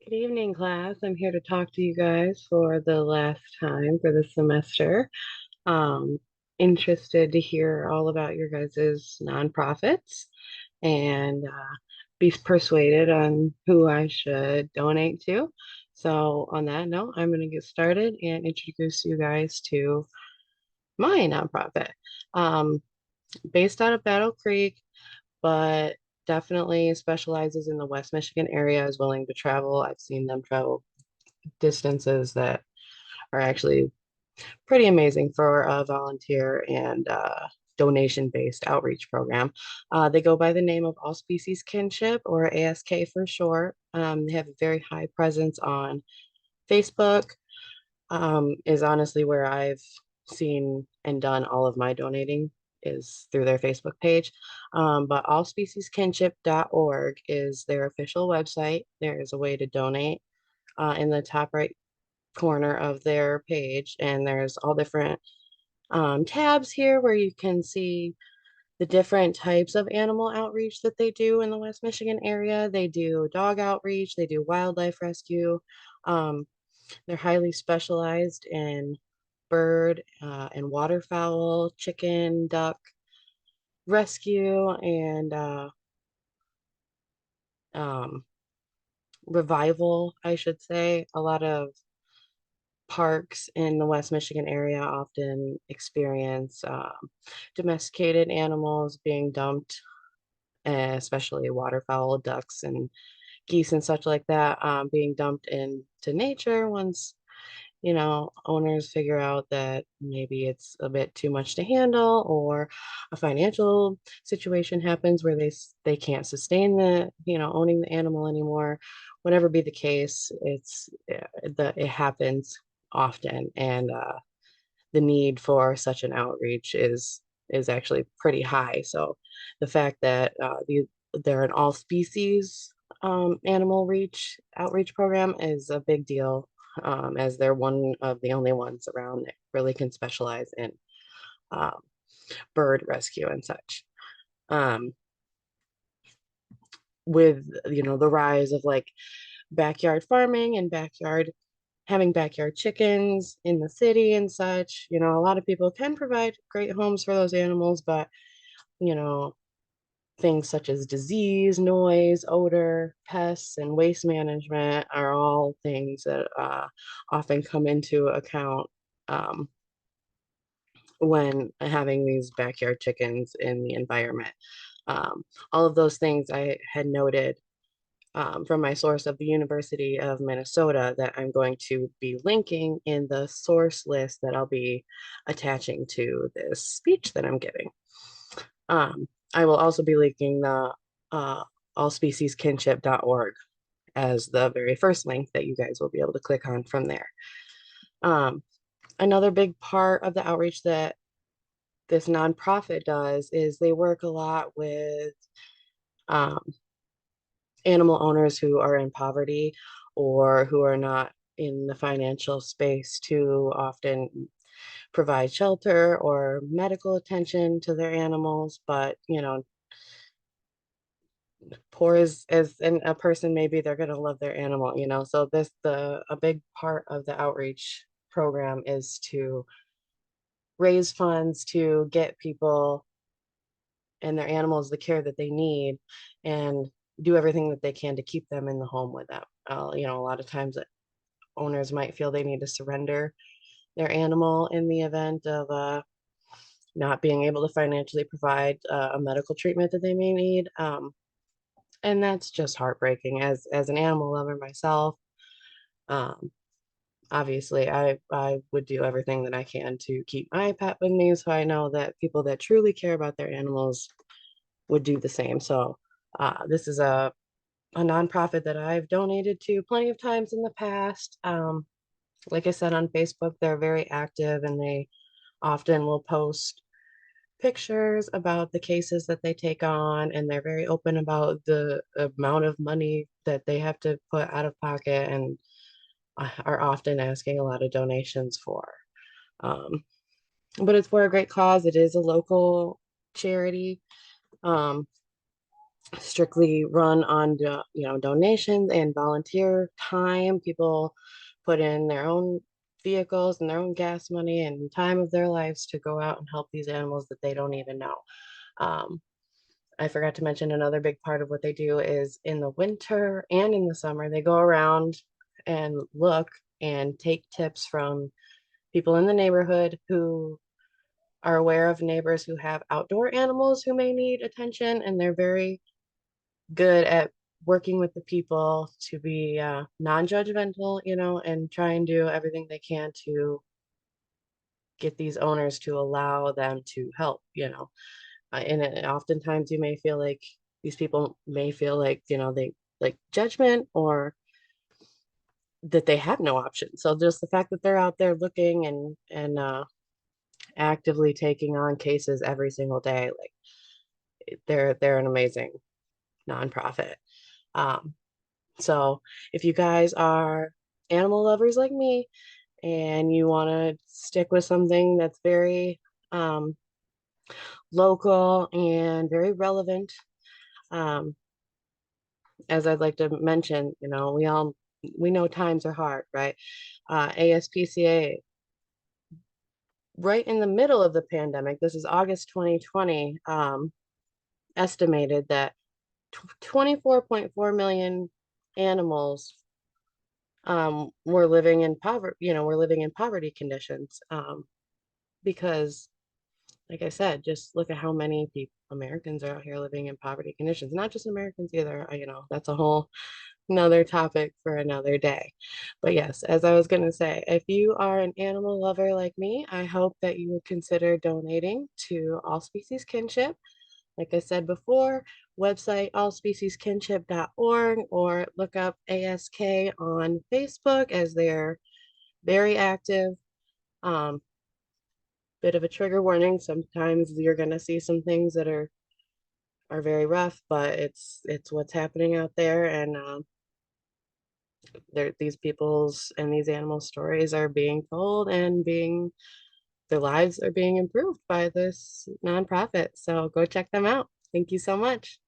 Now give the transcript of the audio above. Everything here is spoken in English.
Good evening, class. I'm here to talk to you guys for the last time for the semester. Um, Interested to hear all about your guys' nonprofits and be persuaded on who I should donate to. So, on that note, I'm going to get started and introduce you guys to my nonprofit. Um, Based out of Battle Creek, but definitely specializes in the West Michigan area, is willing to travel. I've seen them travel distances that are actually pretty amazing for a volunteer and donation-based outreach program. They go by the name of All Species Kinship, or ASK for short. They have a very high presence on Facebook, is honestly where I've seen and done all of my donating is through their Facebook page. But allspecieskinship.org is their official website. There is a way to donate in the top right corner of their page, and there's all different tabs here where you can see the different types of animal outreach that they do in the West Michigan area. They do dog outreach, they do wildlife rescue. Um, they're highly specialized in bird and waterfowl, chicken, duck rescue, and um, revival, I should say. A lot of parks in the West Michigan area often experience domesticated animals being dumped, especially waterfowl, ducks, and geese and such like that, being dumped into nature once, owners figure out that maybe it's a bit too much to handle, or a financial situation happens where they can't sustain owning the animal anymore. Whatever be the case, it happens often, and the need for such an outreach is actually pretty high. So the fact that they're an all species animal reach outreach program is a big deal, as they're one of the only ones around that really can specialize in um, bird rescue and such. Um, with the rise of like backyard farming and having backyard chickens in the city and such, a lot of people can provide great homes for those animals, but you know things such as disease, noise, odor, pests, and waste management are all things that often come into account um, when having these backyard chickens in the environment. All of those things I had noted from my source of the University of Minnesota that I'm going to be linking in the source list that I'll be attaching to this speech that I'm giving. I will also be linking the allspecieskinship.org as the very first link that you guys will be able to click on from there. Um, Another big part of the outreach that this nonprofit does is they work a lot with um, animal owners who are in poverty or who are not in the financial space to often provide shelter or medical attention to their animals, but poor as a person, maybe they're going to love their animal, so a big part of the outreach program is to raise funds to get people and their animals the care that they need, and do everything that they can to keep them in the home with them. A lot of times owners might feel they need to surrender their animal in the event of not being able to financially provide a medical treatment that they may need. And that's just heartbreaking. As an animal lover myself, um, obviously I would do everything that I can to keep my pet with me. So I know that people that truly care about their animals would do the same. So this is a nonprofit that I've donated to plenty of times in the past. Like I said, on Facebook, they're very active, and they often will post pictures about the cases that they take on, and they're very open about the amount of money that they have to put out of pocket, and are often asking a lot of donations for. Um, but it's for a great cause. It is a local charity. Um, strictly run on donations and volunteer time. People put in their own vehicles and their own gas money and time of their lives to go out and help these animals that they don't even know. Um, I forgot to mention another big part of what they do is in the winter and in the summer, they go around and look and take tips from people in the neighborhood who are aware of neighbors who have outdoor animals who may need attention, and they're very good at working with the people to be non-judgmental, and try and do everything they can to get these owners to allow them to help, and oftentimes you may feel like these people may feel like, they like judgment or that they have no option. So just the fact that they're out there looking and actively taking on cases every single day, like they're an amazing nonprofit. Um, So if you guys are animal lovers like me and you want to stick with something that's very um, local and very relevant, um, as I'd like to mention, we know times are hard, right? ASPCA, right in the middle of the pandemic, this is August 2020, estimated that 24.4 million animals we're living in poverty, we're living in poverty conditions. Because like I said, just look at how many people, Americans are out here living in poverty conditions, not just Americans either. That's a whole another topic for another day. But yes, as I was going to say, if you are an animal lover like me, I hope that you would consider donating to All Species Kinship. Like I said before, website allspecieskinship.org, or look up ASK on Facebook, as they're very active. Um, Bit of a trigger warning. Sometimes you're gonna see some things that are very rough, but it's what's happening out there, and these people's and these animal stories are being told, and being their lives are being improved by this nonprofit. So go check them out. Thank you so much.